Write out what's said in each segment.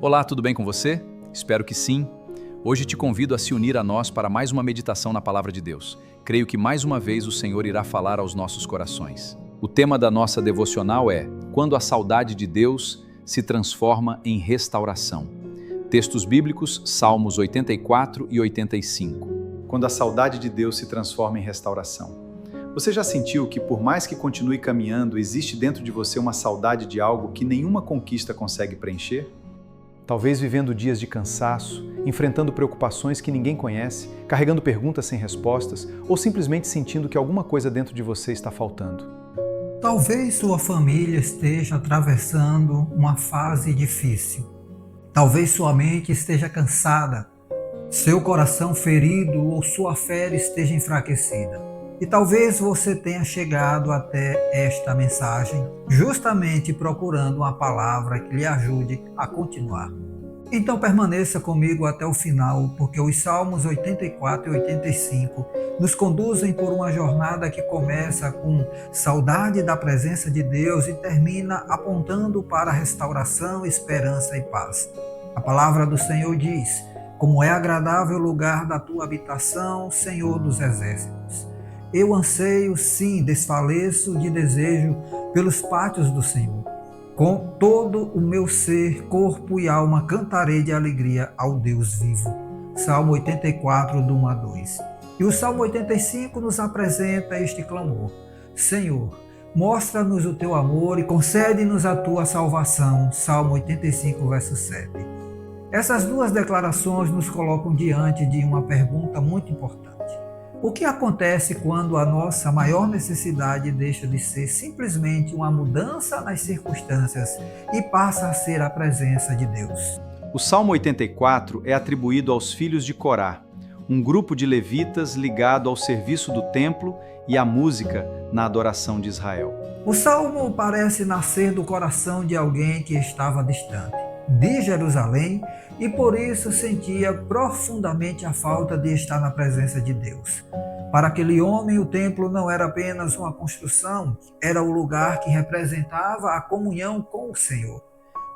Olá, tudo bem com você? Espero que sim. Hoje te convido a se unir a nós para mais uma meditação na Palavra de Deus. Creio que mais uma vez o Senhor irá falar aos nossos corações. O tema da nossa devocional é Quando a saudade de Deus se transforma em restauração. Textos bíblicos, Salmos 84 e 85. Quando a saudade de Deus se transforma em restauração. Você já sentiu que, por mais que continue caminhando, existe dentro de você uma saudade de algo que nenhuma conquista consegue preencher? Talvez vivendo dias de cansaço, enfrentando preocupações que ninguém conhece, carregando perguntas sem respostas ou simplesmente sentindo que alguma coisa dentro de você está faltando. Talvez sua família esteja atravessando uma fase difícil. Talvez sua mente esteja cansada, seu coração ferido ou sua fé esteja enfraquecida. E talvez você tenha chegado até esta mensagem justamente procurando uma palavra que lhe ajude a continuar. Então permaneça comigo até o final, porque os Salmos 84 e 85 nos conduzem por uma jornada que começa com saudade da presença de Deus e termina apontando para a restauração, esperança e paz. A palavra do Senhor diz: como é agradável o lugar da tua habitação, Senhor dos exércitos. Eu anseio, sim, desfaleço de desejo pelos pátios do Senhor. Com todo o meu ser, corpo e alma, cantarei de alegria ao Deus vivo. Salmo 84, do 1 a 2. E o Salmo 85 nos apresenta este clamor: Senhor, mostra-nos o teu amor e concede-nos a tua salvação. Salmo 85, verso 7. Essas duas declarações nos colocam diante de uma pergunta muito importante. O que acontece quando a nossa maior necessidade deixa de ser simplesmente uma mudança nas circunstâncias e passa a ser a presença de Deus? O Salmo 84 é atribuído aos filhos de Corá, um grupo de levitas ligado ao serviço do templo e à música na adoração de Israel. O Salmo parece nascer do coração de alguém que estava distante de Jerusalém e por isso sentia profundamente a falta de estar na presença de Deus. Para aquele homem, o templo não era apenas uma construção, era o lugar que representava a comunhão com o Senhor.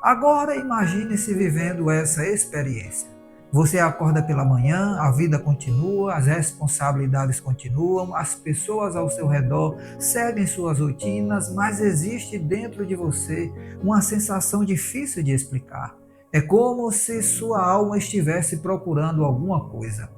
Agora imagine-se vivendo essa experiência. Você acorda pela manhã, a vida continua, as responsabilidades continuam, as pessoas ao seu redor seguem suas rotinas, mas existe dentro de você uma sensação difícil de explicar. É como se sua alma estivesse procurando alguma coisa.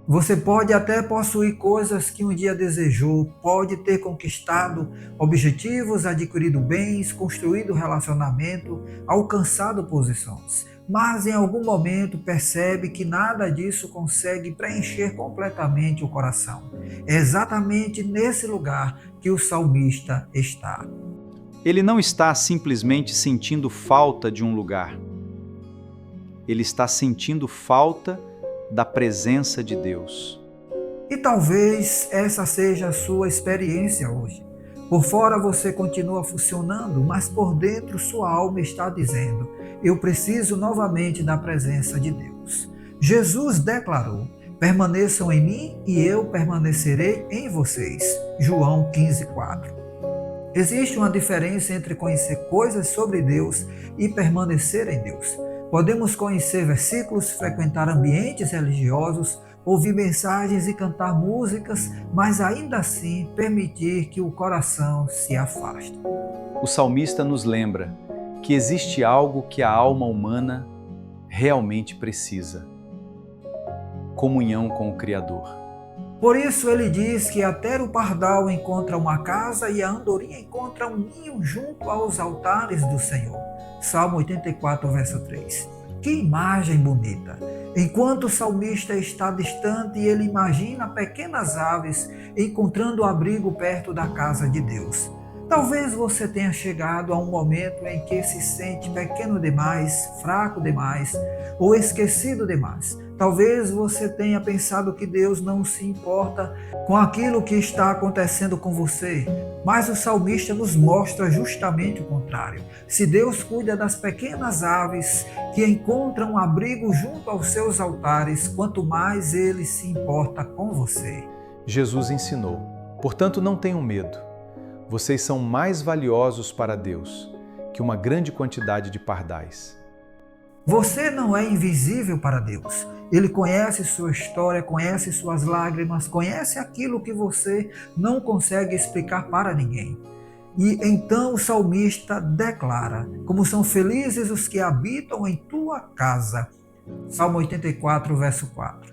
Você pode até possuir coisas que um dia desejou, pode ter conquistado objetivos, adquirido bens, construído relacionamento, alcançado posições. Mas em algum momento percebe que nada disso consegue preencher completamente o coração. É exatamente nesse lugar que o salmista está. Ele não está simplesmente sentindo falta de um lugar. Ele está sentindo falta da presença de Deus. E talvez essa seja a sua experiência hoje. Por fora você continua funcionando, mas por dentro sua alma está dizendo: eu preciso novamente da presença de Deus. Jesus declarou: permaneçam em mim e eu permanecerei em vocês. João 15:4. Existe uma diferença entre conhecer coisas sobre Deus e permanecer em Deus. Podemos conhecer versículos, frequentar ambientes religiosos, ouvir mensagens e cantar músicas, mas ainda assim permitir que o coração se afaste. O salmista nos lembra que existe algo que a alma humana realmente precisa: comunhão com o Criador. Por isso ele diz que até o pardal encontra uma casa e a andorinha encontra um ninho junto aos altares do Senhor. Salmo 84, verso 3. Que imagem bonita! Enquanto o salmista está distante, ele imagina pequenas aves encontrando abrigo perto da casa de Deus. Talvez você tenha chegado a um momento em que se sente pequeno demais, fraco demais ou esquecido demais. Talvez você tenha pensado que Deus não se importa com aquilo que está acontecendo com você, mas o salmista nos mostra justamente o contrário. Se Deus cuida das pequenas aves que encontram abrigo junto aos seus altares, quanto mais Ele se importa com você. Jesus ensinou: portanto, não tenham medo. Vocês são mais valiosos para Deus que uma grande quantidade de pardais. Você não é invisível para Deus. Ele conhece sua história, conhece suas lágrimas, conhece aquilo que você não consegue explicar para ninguém. E então o salmista declara: como são felizes os que habitam em tua casa. Salmo 84, verso 4.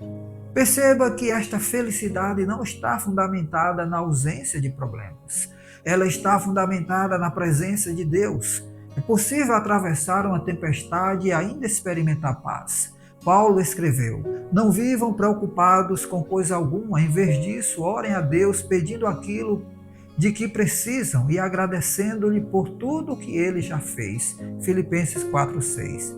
Perceba que esta felicidade não está fundamentada na ausência de problemas. Ela está fundamentada na presença de Deus. É possível atravessar uma tempestade e ainda experimentar paz. Paulo escreveu: não vivam preocupados com coisa alguma, em vez disso, orem a Deus pedindo aquilo de que precisam e agradecendo-lhe por tudo o que ele já fez. Filipenses 4:6.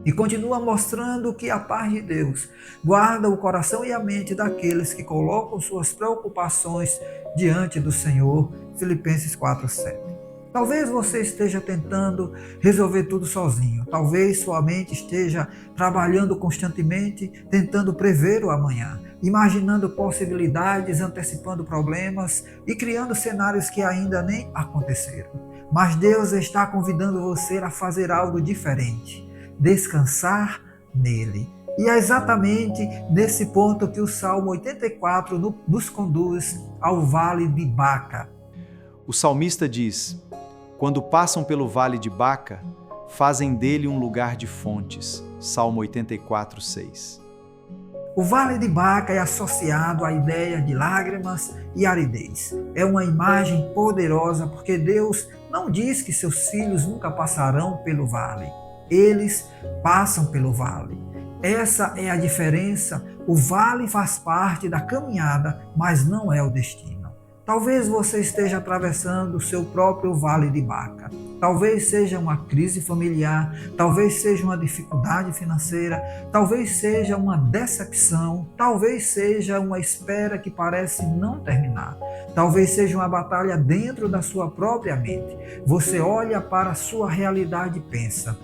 E continua mostrando que a paz de Deus guarda o coração e a mente daqueles que colocam suas preocupações diante do Senhor. Filipenses 4:7. Talvez você esteja tentando resolver tudo sozinho. Talvez sua mente esteja trabalhando constantemente, tentando prever o amanhã, imaginando possibilidades, antecipando problemas e criando cenários que ainda nem aconteceram. Mas Deus está convidando você a fazer algo diferente, descansar nele. E é exatamente nesse ponto que o Salmo 84 nos conduz ao Vale de Baca. O salmista diz: quando passam pelo vale de Baca, fazem dele um lugar de fontes. Salmo 84:6. O Vale de Baca é associado à ideia de lágrimas e aridez. É uma imagem poderosa porque Deus não diz que seus filhos nunca passarão pelo vale. Eles passam pelo vale. Essa é a diferença. O vale faz parte da caminhada, mas não é o destino. Talvez você esteja atravessando o seu próprio vale de Baca. Talvez seja uma crise familiar, talvez seja uma dificuldade financeira, talvez seja uma decepção, talvez seja uma espera que parece não terminar. Talvez seja uma batalha dentro da sua própria mente. Você olha para a sua realidade e pensa: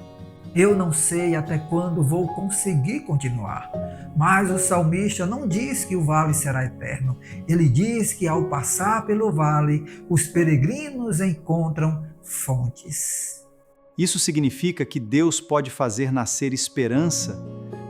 eu não sei até quando vou conseguir continuar. Mas o salmista não diz que o vale será eterno. Ele diz que ao passar pelo vale, os peregrinos encontram fontes. Isso significa que Deus pode fazer nascer esperança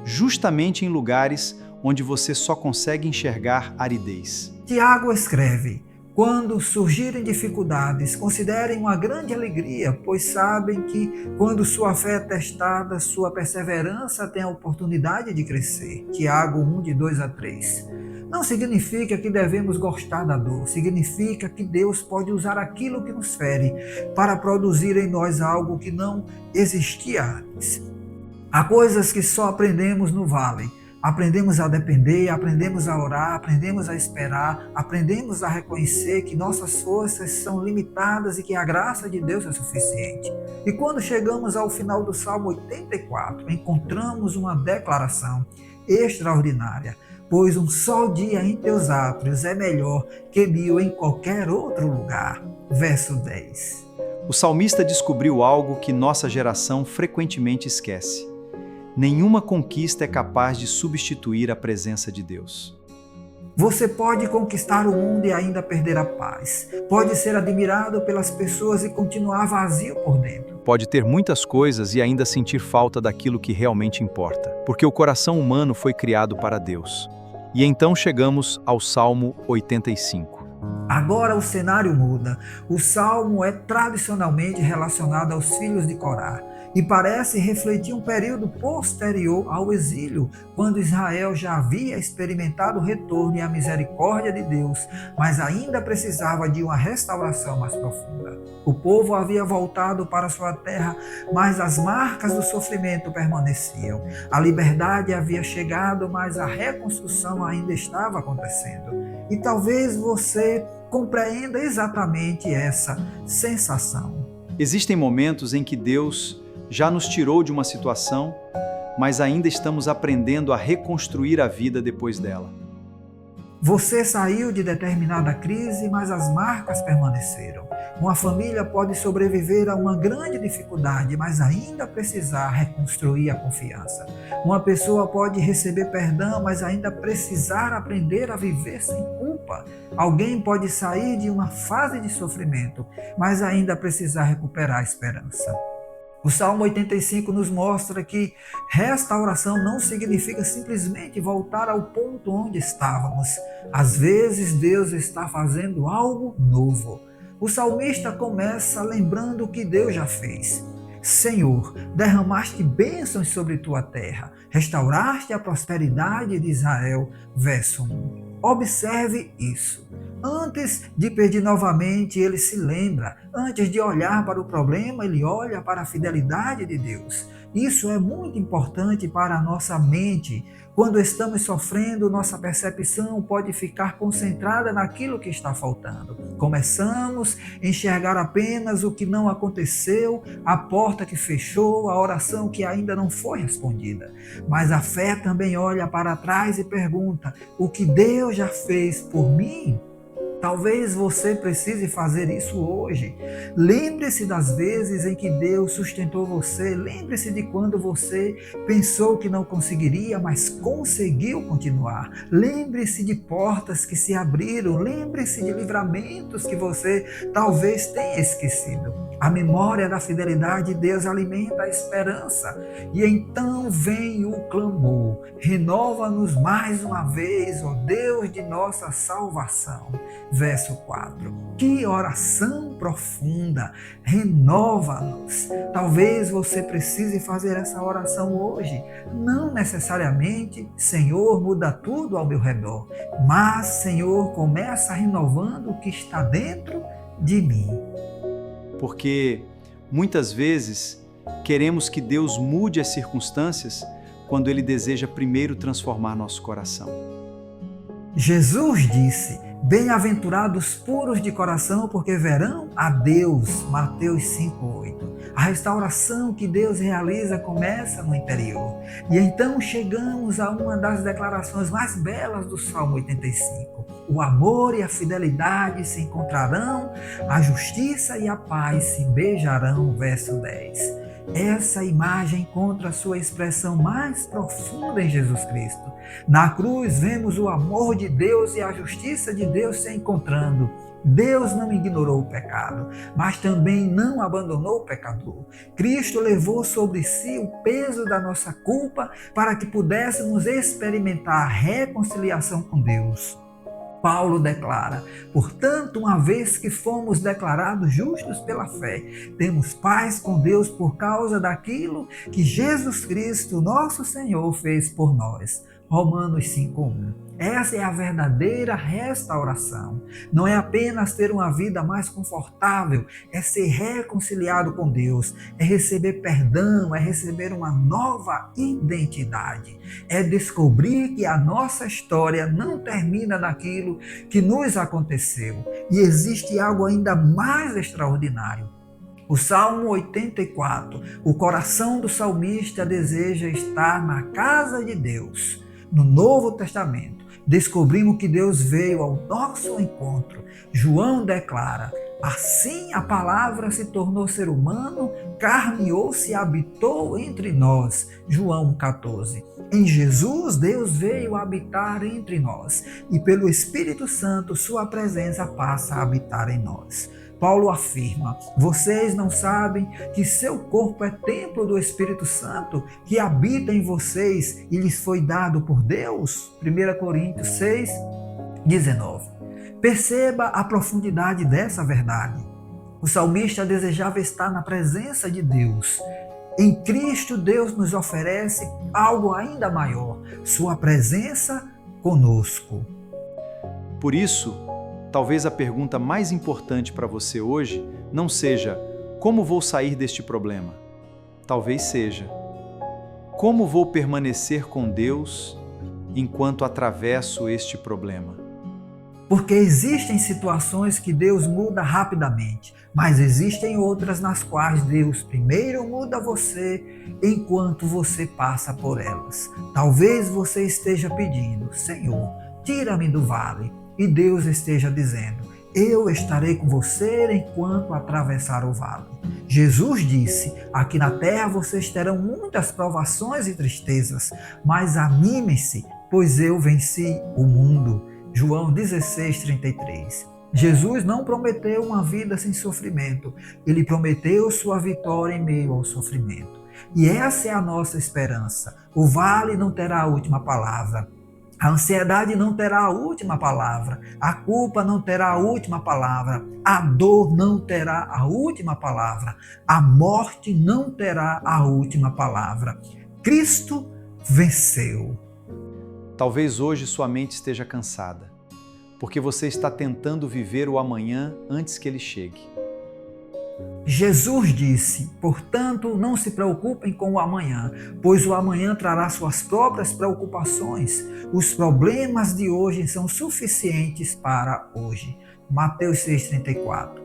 justamente em lugares onde você só consegue enxergar aridez. Tiago escreve: quando surgirem dificuldades, considerem uma grande alegria, pois sabem que, quando sua fé é testada, sua perseverança tem a oportunidade de crescer. Tiago 1, de 2 a 3. Não significa que devemos gostar da dor, significa que Deus pode usar aquilo que nos fere para produzir em nós algo que não existia antes. Há coisas que só aprendemos no vale. Aprendemos a depender, aprendemos a orar, aprendemos a esperar, aprendemos a reconhecer que nossas forças são limitadas e que a graça de Deus é suficiente. E quando chegamos ao final do Salmo 84, encontramos uma declaração extraordinária: pois um só dia em teus átrios é melhor que 1000 em qualquer outro lugar. Verso 10. O salmista descobriu algo que nossa geração frequentemente esquece. Nenhuma conquista é capaz de substituir a presença de Deus. Você pode conquistar o mundo e ainda perder a paz. Pode ser admirado pelas pessoas e continuar vazio por dentro. Pode ter muitas coisas e ainda sentir falta daquilo que realmente importa, porque o coração humano foi criado para Deus. E então chegamos ao Salmo 85. Agora o cenário muda. O Salmo é tradicionalmente relacionado aos filhos de Corá e parece refletir um período posterior ao exílio, quando Israel já havia experimentado o retorno e a misericórdia de Deus, mas ainda precisava de uma restauração mais profunda. O povo havia voltado para sua terra, mas as marcas do sofrimento permaneciam. A liberdade havia chegado, mas a reconstrução ainda estava acontecendo. E talvez você compreenda exatamente essa sensação. Existem momentos em que Deus já nos tirou de uma situação, mas ainda estamos aprendendo a reconstruir a vida depois dela. Você saiu de determinada crise, mas as marcas permaneceram. Uma família pode sobreviver a uma grande dificuldade, mas ainda precisar reconstruir a confiança. Uma pessoa pode receber perdão, mas ainda precisar aprender a viver sem culpa. Alguém pode sair de uma fase de sofrimento, mas ainda precisar recuperar a esperança. O Salmo 85 nos mostra que restauração não significa simplesmente voltar ao ponto onde estávamos. Às vezes Deus está fazendo algo novo. O salmista começa lembrando o que Deus já fez. Senhor, derramaste bênçãos sobre tua terra, restauraste a prosperidade de Israel. Verso 1. Observe isso. Antes de pedir novamente, ele se lembra. Antes de olhar para o problema, ele olha para a fidelidade de Deus. Isso é muito importante para a nossa mente. Quando estamos sofrendo, nossa percepção pode ficar concentrada naquilo que está faltando. Começamos a enxergar apenas o que não aconteceu, a porta que fechou, a oração que ainda não foi respondida. Mas a fé também olha para trás e pergunta: o que Deus já fez por mim? Talvez você precise fazer isso hoje. Lembre-se das vezes em que Deus sustentou você. Lembre-se de quando você pensou que não conseguiria, mas conseguiu continuar. Lembre-se de portas que se abriram. Lembre-se de livramentos que você talvez tenha esquecido. A memória da fidelidade de Deus alimenta a esperança. E então vem o clamor. Renova-nos mais uma vez, ó Deus de nossa salvação. Verso 4. Que oração profunda! Renova-nos. Talvez você precise fazer essa oração hoje. Não necessariamente, Senhor, muda tudo ao meu redor. Mas, Senhor, começa renovando o que está dentro de mim. Porque muitas vezes queremos que Deus mude as circunstâncias quando Ele deseja primeiro transformar nosso coração. Jesus disse: bem-aventurados puros de coração, porque verão a Deus. Mateus 5:8. A restauração que Deus realiza começa no interior. E então chegamos a uma das declarações mais belas do Salmo 85. O amor e a fidelidade se encontrarão, a justiça e a paz se beijarão. Verso 10. Essa imagem encontra sua expressão mais profunda em Jesus Cristo. Na cruz vemos o amor de Deus e a justiça de Deus se encontrando. Deus não ignorou o pecado, mas também não abandonou o pecador. Cristo levou sobre si o peso da nossa culpa para que pudéssemos experimentar a reconciliação com Deus. Paulo declara: portanto, uma vez que fomos declarados justos pela fé, temos paz com Deus por causa daquilo que Jesus Cristo, nosso Senhor, fez por nós. Romanos 5:1. Essa é a verdadeira restauração. Não é apenas ter uma vida mais confortável, é ser reconciliado com Deus, é receber perdão, é receber uma nova identidade, é descobrir que a nossa história não termina naquilo que nos aconteceu e existe algo ainda mais extraordinário. O Salmo 84, o coração do salmista deseja estar na casa de Deus. No Novo Testamento, descobrimos que Deus veio ao nosso encontro. João declara: assim a palavra se tornou ser humano, carneou-se e habitou entre nós. João 14. Em Jesus, Deus veio habitar entre nós e pelo Espírito Santo, sua presença passa a habitar em nós. Paulo afirma: vocês não sabem que seu corpo é templo do Espírito Santo, que habita em vocês e lhes foi dado por Deus? 1 Coríntios 6:19. Perceba a profundidade dessa verdade. O salmista desejava estar na presença de Deus. Em Cristo, Deus nos oferece algo ainda maior: sua presença conosco. Por isso, talvez a pergunta mais importante para você hoje não seja: como vou sair deste problema? Talvez seja: como vou permanecer com Deus enquanto atravesso este problema? Porque existem situações que Deus muda rapidamente, mas existem outras nas quais Deus primeiro muda você enquanto você passa por elas. Talvez você esteja pedindo: Senhor, tira-me do vale. E Deus esteja dizendo: eu estarei com você enquanto atravessar o vale. Jesus disse: aqui na terra vocês terão muitas provações e tristezas, mas animem-se, pois eu venci o mundo. João 16:33. Jesus não prometeu uma vida sem sofrimento, ele prometeu sua vitória em meio ao sofrimento. E essa é a nossa esperança. O vale não terá a última palavra. A ansiedade não terá a última palavra, a culpa não terá a última palavra, a dor não terá a última palavra, a morte não terá a última palavra. Cristo venceu. Talvez hoje sua mente esteja cansada, porque você está tentando viver o amanhã antes que ele chegue. Jesus disse, portanto, não se preocupem com o amanhã, pois o amanhã trará suas próprias preocupações. Os problemas de hoje são suficientes para hoje. Mateus 6,34.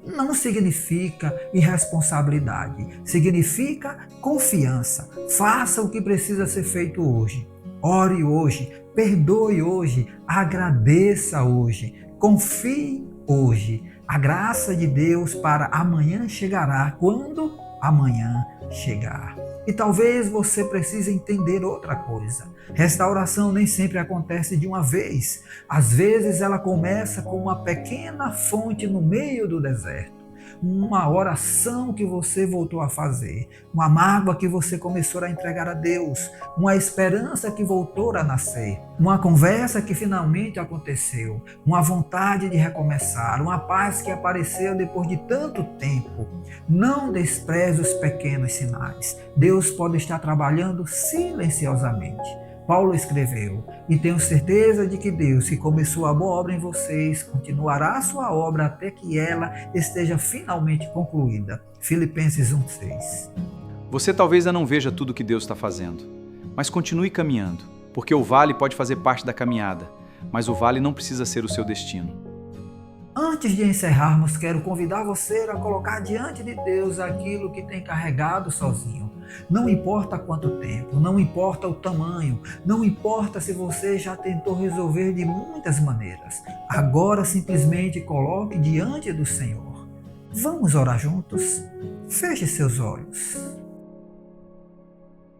Não significa irresponsabilidade, significa confiança. Faça o que precisa ser feito hoje. Ore hoje, perdoe hoje, agradeça hoje, confie hoje. A graça de Deus para amanhã chegará quando amanhã chegar. E talvez você precise entender outra coisa. Restauração nem sempre acontece de uma vez. Às vezes ela começa com uma pequena fonte no meio do deserto. Uma oração que você voltou a fazer, uma mágoa que você começou a entregar a Deus, uma esperança que voltou a nascer, uma conversa que finalmente aconteceu, uma vontade de recomeçar, uma paz que apareceu depois de tanto tempo. Não despreze os pequenos sinais. Deus pode estar trabalhando silenciosamente. Paulo escreveu, e tenho certeza de que Deus, que começou a boa obra em vocês, continuará a sua obra até que ela esteja finalmente concluída. Filipenses 1,6. Você talvez ainda não veja tudo o que Deus está fazendo, mas continue caminhando, porque o vale pode fazer parte da caminhada, mas o vale não precisa ser o seu destino. Antes de encerrarmos, quero convidar você a colocar diante de Deus aquilo que tem carregado sozinho. Não importa quanto tempo, não importa o tamanho, não importa se você já tentou resolver de muitas maneiras. Agora simplesmente coloque diante do Senhor. Vamos orar juntos? Feche seus olhos.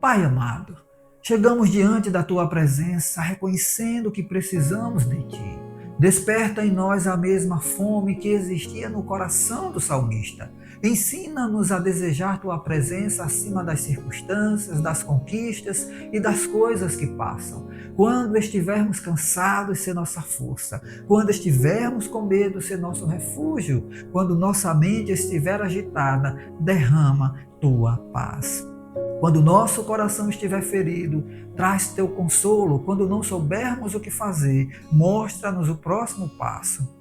Pai amado, chegamos diante da Tua presença reconhecendo que precisamos de Ti. Desperta em nós a mesma fome que existia no coração do salmista. Ensina-nos a desejar Tua presença acima das circunstâncias, das conquistas e das coisas que passam. Quando estivermos cansados, ser nossa força. Quando estivermos com medo, ser nosso refúgio. Quando nossa mente estiver agitada, derrama Tua paz. Quando nosso coração estiver ferido, traz Teu consolo. Quando não soubermos o que fazer, mostra-nos o próximo passo.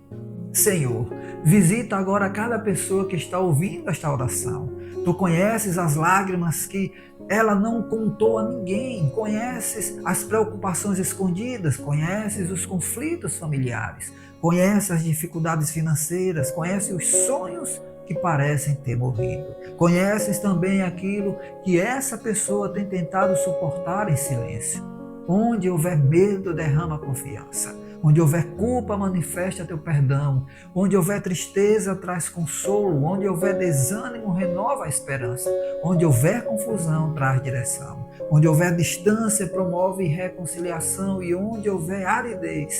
Senhor, visita agora cada pessoa que está ouvindo esta oração. Tu conheces as lágrimas que ela não contou a ninguém, conheces as preocupações escondidas, conheces os conflitos familiares, conheces as dificuldades financeiras, conheces os sonhos que parecem ter morrido. Conheces também aquilo que essa pessoa tem tentado suportar em silêncio. Onde houver medo, derrama confiança. Onde houver culpa, manifesta teu perdão. Onde houver tristeza, traz consolo. Onde houver desânimo, renova a esperança. Onde houver confusão, traz direção. Onde houver distância, promove reconciliação. E onde houver aridez,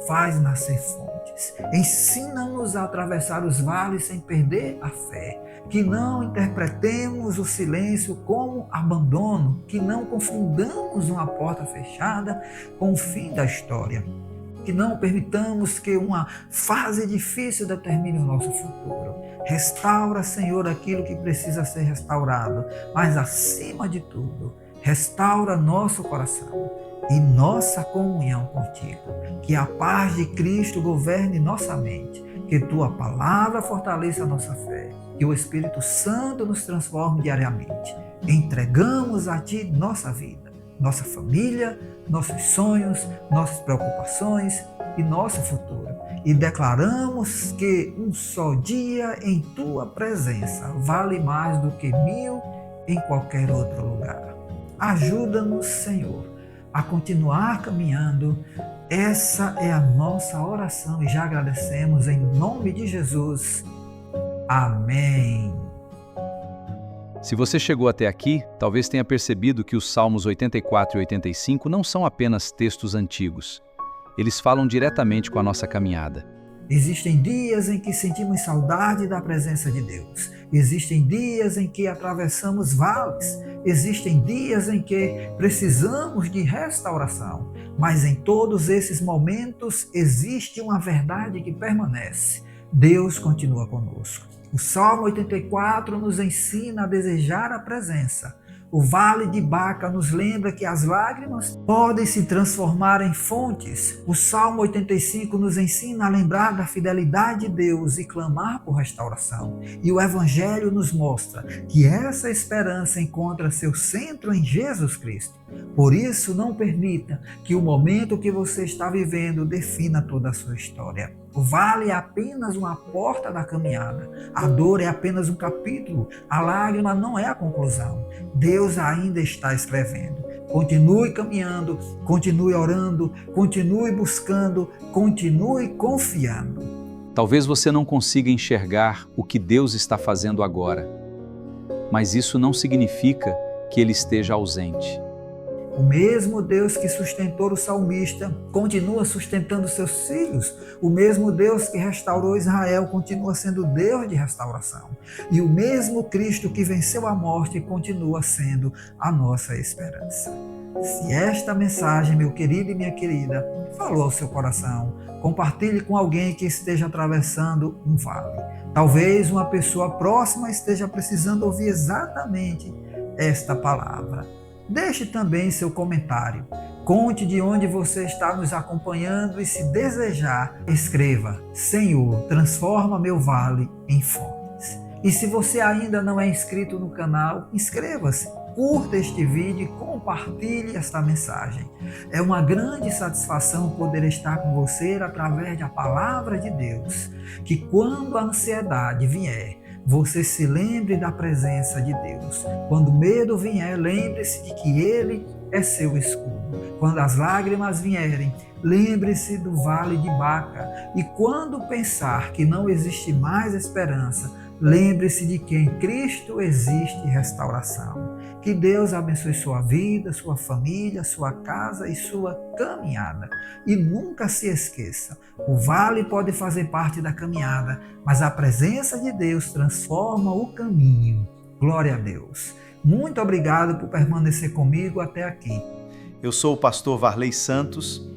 faz nascer fontes. Ensina-nos a atravessar os vales sem perder a fé. Que não interpretemos o silêncio como abandono. Que não confundamos uma porta fechada com o fim da história. Que não permitamos que uma fase difícil determine o nosso futuro. Restaura, Senhor, aquilo que precisa ser restaurado, mas acima de tudo, restaura nosso coração e nossa comunhão contigo. Que a paz de Cristo governe nossa mente, que Tua palavra fortaleça a nossa fé, que o Espírito Santo nos transforme diariamente. Entregamos a Ti nossa vida, nossa família, nossos sonhos, nossas preocupações e nosso futuro. E declaramos que um só dia em Tua presença vale mais do que 1000 em qualquer outro lugar. Ajuda-nos, Senhor, a continuar caminhando. Essa é a nossa oração e já agradecemos em nome de Jesus. Amém. Se você chegou até aqui, talvez tenha percebido que os Salmos 84 e 85 não são apenas textos antigos. Eles falam diretamente com a nossa caminhada. Existem dias em que sentimos saudade da presença de Deus. Existem dias em que atravessamos vales. Existem dias em que precisamos de restauração. Mas em todos esses momentos existe uma verdade que permanece. Deus continua conosco. O Salmo 84 nos ensina a desejar a presença. O Vale de Baca nos lembra que as lágrimas podem se transformar em fontes. O Salmo 85 nos ensina a lembrar da fidelidade de Deus e clamar por restauração. E o Evangelho nos mostra que essa esperança encontra seu centro em Jesus Cristo. Por isso, não permita que o momento que você está vivendo defina toda a sua história. O vale é apenas uma porta da caminhada. A dor é apenas um capítulo. A lágrima não é a conclusão. Deus ainda está escrevendo. Continue caminhando, continue orando, continue buscando, continue confiando. Talvez você não consiga enxergar o que Deus está fazendo agora, mas isso não significa que Ele esteja ausente. O mesmo Deus que sustentou o salmista continua sustentando seus filhos. O mesmo Deus que restaurou Israel continua sendo Deus de restauração. E o mesmo Cristo que venceu a morte continua sendo a nossa esperança. Se esta mensagem, meu querido e minha querida, falou ao seu coração, compartilhe com alguém que esteja atravessando um vale. Talvez uma pessoa próxima esteja precisando ouvir exatamente esta palavra. Deixe também seu comentário. Conte de onde você está nos acompanhando e, se desejar, escreva: Senhor, transforma meu vale em fontes. E se você ainda não é inscrito no canal, inscreva-se, curta este vídeo e compartilhe esta mensagem. É uma grande satisfação poder estar com você através da palavra de Deus. Que quando a ansiedade vier, você se lembre da presença de Deus. Quando o medo vier, lembre-se de que Ele é seu escudo. Quando as lágrimas vierem, lembre-se do Vale de Baca. E quando pensar que não existe mais esperança, lembre-se de que em Cristo existe restauração. Que Deus abençoe sua vida, sua família, sua casa e sua caminhada. E nunca se esqueça, o vale pode fazer parte da caminhada, mas a presença de Deus transforma o caminho. Glória a Deus. Muito obrigado por permanecer comigo até aqui. Eu sou o pastor Varley Santos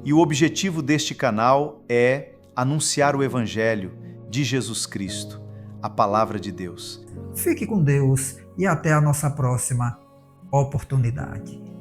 e o objetivo deste canal é anunciar o Evangelho de Jesus Cristo, a Palavra de Deus. Fique com Deus e até a nossa próxima oportunidade.